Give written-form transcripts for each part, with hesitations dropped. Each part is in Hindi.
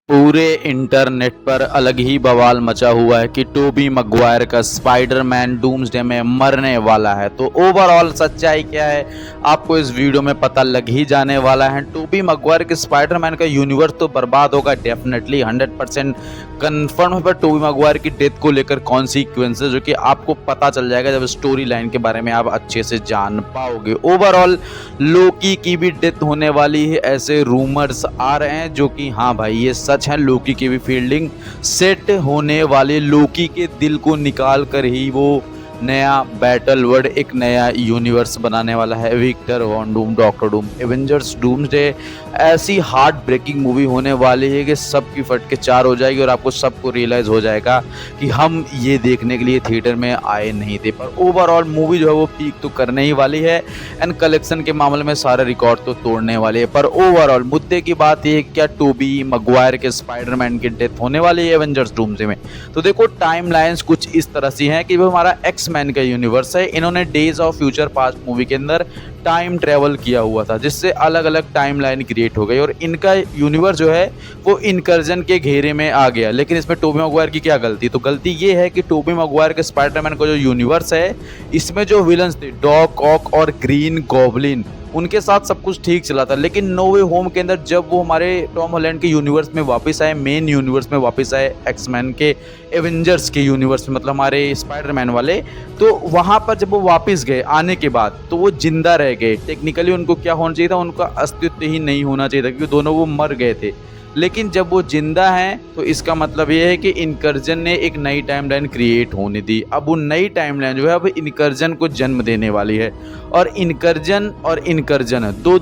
पूरे इंटरनेट पर अलग ही बवाल मचा हुआ है कि टोबी मैguire का स्पाइडरमैन डूम्सडे में मरने वाला है। तो ओवरऑल सच्चाई क्या है आपको इस वीडियो में पता लग ही जाने वाला है। टोबी मैguire के स्पाइडरमैन का यूनिवर्स तो बर्बाद होगा डेफिनेटली 100% कन्फर्म है, पर टोबी मैguire की डेथ को लेकर कॉन्सिक्वेंसेस जो कि आपको पता चल जाएगा जब स्टोरी लाइन के बारे में आप अच्छे से जान पाओगे। ओवरऑल लोकी की भी डेथ होने वाली है, ऐसे रूमर्स आ रहे हैं जो कि हाँ भाई ये सच है। लोकी की भी फील्डिंग सेट होने वाले, लोकी के दिल को निकाल कर ही वो नया बैटल वर्ल्ड, एक नया यूनिवर्स बनाने वाला है। Victor Von Doom, doctor Doom, Avengers Doomsday ऐसी हार्ट ब्रेकिंग मूवी होने वाली है कि सबकी फट के चार हो जाएगी और आपको सबको रियलाइज़ हो जाएगा कि हम ये देखने के लिए थिएटर में आए नहीं थे। पर ओवरऑल मूवी जो है वो पीक तो करने ही वाली है एंड कलेक्शन के मामले में सारे रिकॉर्ड तो तोड़ने वाले है। पर ओवरऑल मुद्दे की बात ये है क्या टोबी मैguire के स्पाइडरमैन की डेथ होने वाली है एवेंजर्स डूम्सडे में। तो देखो टाइम लाइन्स कुछ इस तरह से हैं कि वो हमारा एक्स-मैन का यूनिवर्स है। इन्होंने days of future past movie के अंदर टाइम ट्रेवल किया हुआ था जिससे अलग अलग टाइम लाइन क्रिएट हो गई और इनका यूनिवर्स जो है वो इनकर्जन के घेरे में आ गया। लेकिन इसमें टोबी मैguire की क्या गलती? तो गलती ये है कि टोबी मैguire के स्पाइडरमैन का जो यूनिवर्स है इसमें जो विलन्स थे डॉक ऑक और ग्रीन गॉब्लिन, उनके साथ सब कुछ ठीक चला था। लेकिन नो वे होम के अंदर जब वो हमारे टॉम हॉलैंड के यूनिवर्स में वापस आए, मेन यूनिवर्स में वापस आए, एक्स-मैन के एवेंजर्स के यूनिवर्स में, मतलब हमारे स्पाइडरमैन वाले, तो वहाँ पर जब वो वापस गए आने के बाद तो वो जिंदा रह गए। टेक्निकली उनको क्या होना चाहिए था, उनका अस्तित्व ही नहीं होना चाहिए था क्योंकि दोनों वो मर गए थे। लेकिन जब वो जिंदा हैं तो इसका मतलब ये है कि इनकर्जन ने एक नई टाइमलाइन क्रिएट होने दी। अब वो नई टाइमलाइन जो है अब इनकर्जन को जन्म देने वाली है और इनकर्जन दो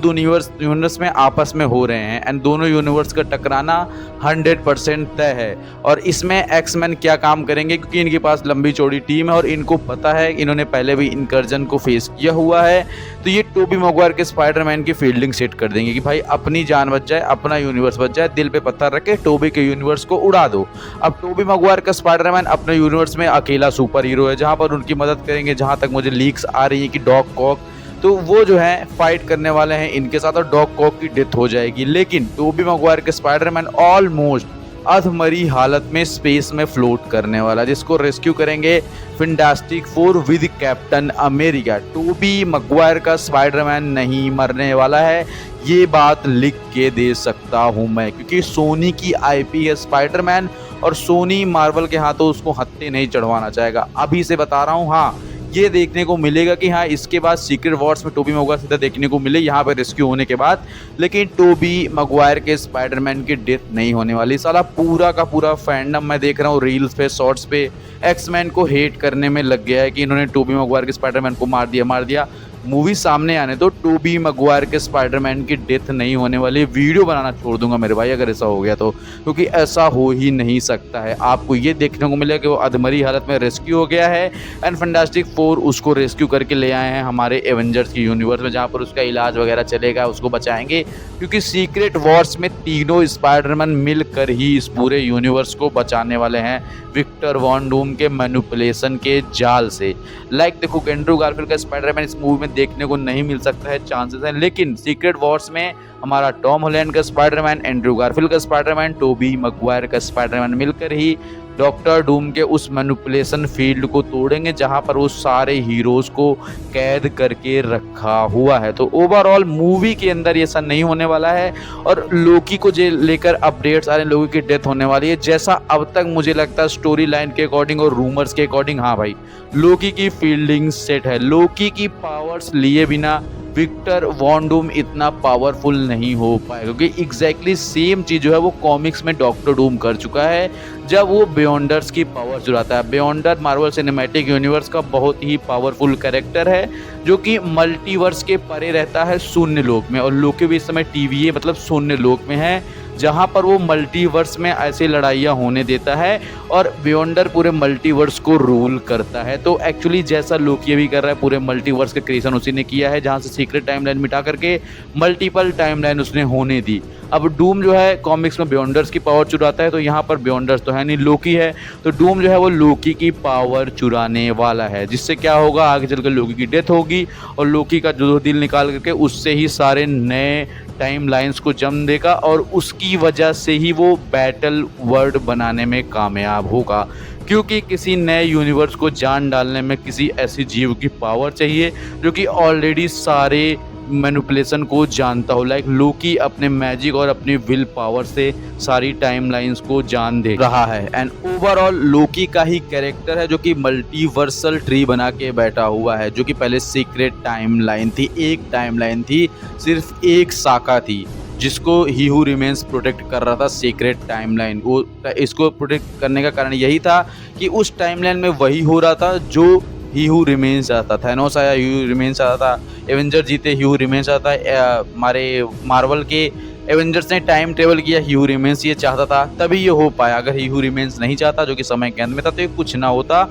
यूनिवर्स में आपस में हो रहे हैं एंड दोनों यूनिवर्स का टकराना 100% तय है। और इसमें एक्स-मैन क्या काम करेंगे क्योंकि इनके पास लंबी चौड़ी टीम है और इनको पता है, इन्होंने पहले भी इनकर्जन को फेस किया हुआ है। तो ये टोबी मैguire के स्पाइडरमैन की फील्डिंग सेट कर देंगे कि भाई अपनी जान बच जाए, अपना यूनिवर्स बच जाए, दिल पे पत्थर रख के टोबी के यूनिवर्स को उड़ा दो। अब टोबी मैguire का स्पाइडरमैन अपने यूनिवर्स में अकेला सुपर हीरो है जहां पर उनकी मदद करेंगे। जहां तक मुझे लीक्स आ रही है कि डॉक कॉक, तो वो जो है फाइट करने वाले हैं इनके साथ और डॉक कॉक की डेथ हो जाएगी। लेकिन टोबी मैguire के स्पाइडरमैन ऑलमोस्ट अधमरी हालत में स्पेस में फ्लोट करने वाला, जिसको रेस्क्यू करेंगे fantastic four with captain America. Tobey Maguire का स्पाइडरमैन नहीं मरने वाला है, ये बात लिख के दे सकता हूं मैं, क्योंकि सोनी की आईपी है स्पाइडरमैन और सोनी मार्वल के हाथों उसको हत्थे नहीं चढ़वाना चाहेगा। अभी से बता रहा हूं, हाँ ये देखने को मिलेगा कि हाँ इसके बाद सीक्रेट वॉर्स में टोबी मैguire सीधा देखने को मिले यहाँ पे रेस्क्यू होने के बाद। लेकिन टोबी मैguire के स्पाइडरमैन की डेथ नहीं होने वाली। साला पूरा का पूरा फैंडम मैं देख रहा हूँ रील्स पे, शॉर्ट्स पे, एक्स-मैन को हेट करने में लग गया है कि इन्होंने टोबी मैguire के स्पाइडरमैन को मार दिया। मूवी सामने आने तो टोबी मैguire के स्पाइडरमैन की डेथ नहीं होने वाली। वीडियो बनाना छोड़ दूंगा मेरे भाई अगर ऐसा हो गया तो, क्योंकि ऐसा हो ही नहीं सकता है। आपको ये देखने को मिलेगा कि वो अधमरी हालत में रेस्क्यू हो गया है एंड फैंटास्टिक फोर उसको रेस्क्यू करके ले आए हैं हमारे एवेंजर्स की यूनिवर्स में, जहाँ पर उसका इलाज वगैरह चलेगा, उसको बचाएंगे। क्योंकि सीक्रेट वॉर्स में तीनों स्पाइडरमैन मिलकर ही इस पूरे यूनिवर्स को बचाने वाले हैं विक्टर वॉन डूम के मैनिपुलेशन के जाल से। लाइक देखो एंड्रू गारफील्ड का स्पाइडरमैन इस मूवी में देखने को नहीं मिल सकता है, चांसेस हैं, लेकिन सीक्रेट वॉर्स में हमारा टॉम हॉलैंड का स्पाइडरमैन, एंड्रू गारफील्ड का स्पाइडरमैन, टोबी मैguire का स्पाइडरमैन मिलकर ही डॉक्टर डूम के उस मैनिपुलेशन फील्ड को तोड़ेंगे जहां पर वो सारे हीरोज को कैद करके रखा हुआ है। तो ओवरऑल मूवी के अंदर ये सब नहीं होने वाला है और लोकी को जो लेकर अपडेट्स आ रहे हैं, लोकी की डेथ होने वाली है जैसा अब तक मुझे लगता है स्टोरी लाइन के अकॉर्डिंग और रूमर्स के अकॉर्डिंग। हाँ भाई लोकी की फील्डिंग सेट है, लोकी की पावर्स लिए बिना विक्टर वॉन डूम इतना पावरफुल नहीं हो पाएगा, क्योंकि एग्जैक्टली सेम चीज़ जो है वो कॉमिक्स में डॉक्टर डूम कर चुका है जब वो बियॉन्डर्स की पावर चुराता है। बियॉन्डर मार्वल सिनेमैटिक यूनिवर्स का बहुत ही पावरफुल कैरेक्टर है जो कि मल्टीवर्स के परे रहता है शून्य लोक में, और लोकी भी इस समय टीवी मतलब शून्य लोक में है जहाँ पर वो मल्टीवर्स में ऐसी लड़ाइयाँ होने देता है और बियॉन्डर पूरे मल्टीवर्स को रूल करता है। तो एक्चुअली जैसा लोकी भी कर रहा है, पूरे मल्टीवर्स का क्रिएशन उसी ने किया है जहाँ से सीक्रेट टाइमलाइन मिटा करके मल्टीपल टाइमलाइन उसने होने दी। अब डूम जो है कॉमिक्स में बियॉन्डर्स की पावर चुराता है, तो यहाँ पर बियॉन्डर्स तो है नहीं, लोकी है, तो डूम जो है वो लोकी की पावर चुराने वाला है, जिससे क्या होगा आगे चलकर लोकी की डेथ होगी और लोकी का जो दिल निकाल करके उससे ही सारे नए टाइम लाइन्स को जन्म देगा और उसके की वजह से ही वो बैटल वर्ल्ड बनाने में कामयाब होगा, क्योंकि किसी नए यूनिवर्स को जान डालने में किसी ऐसी जीव की पावर चाहिए जो कि ऑलरेडी सारे मैनिपुलेशन को जानता हो। लाइक लोकी अपने मैजिक और अपनी विल पावर से सारी टाइमलाइंस को जान दे रहा है। एंड ओवरऑल लोकी का ही कैरेक्टर है जो कि मल्टीवर्सल ट्री बना के बैठा हुआ है, जो कि पहले सीक्रेट टाइमलाइन थी, एक टाइमलाइन थी, सिर्फ एक शाखा थी जिसको ही हू रिमेन्स प्रोटेक्ट कर रहा था, सीक्रेट टाइमलाइन। वो इसको प्रोटेक्ट करने का कारण यही था कि उस टाइमलाइन में वही हो रहा था जो ही हू रिमेन्स आता था। थैनोस आया, ही हू रिमेन्स आता था, एवेंजर जीते, ही हू रिमेन्स आता है। हमारे मार्वल के एवेंजर्स ने टाइम ट्रेवल किया, ही हू रिमेन्स ये चाहता था, तभी ये हो पाया। अगर ही हू रिमेन्स नहीं चाहता, जो कि समय के अंत में था, तो ये कुछ ना होता,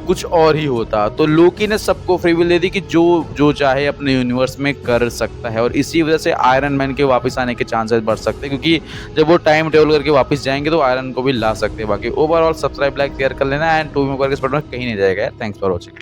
कुछ और ही होता। तो लोकी ने सबको फ्री विल दे दी कि जो चाहे अपने यूनिवर्स में कर सकता है, और इसी वजह से आयरन मैन के वापस आने के चांसेस बढ़ सकते हैं, क्योंकि जब वो टाइम ट्रेवल करके वापस जाएंगे तो आयरन को भी ला सकते हैं। बाकी ओवरऑल सब्सक्राइब, लाइक, शेयर कर लेना एंड टू में कहीं नहीं जाएगा। Thanks for watching.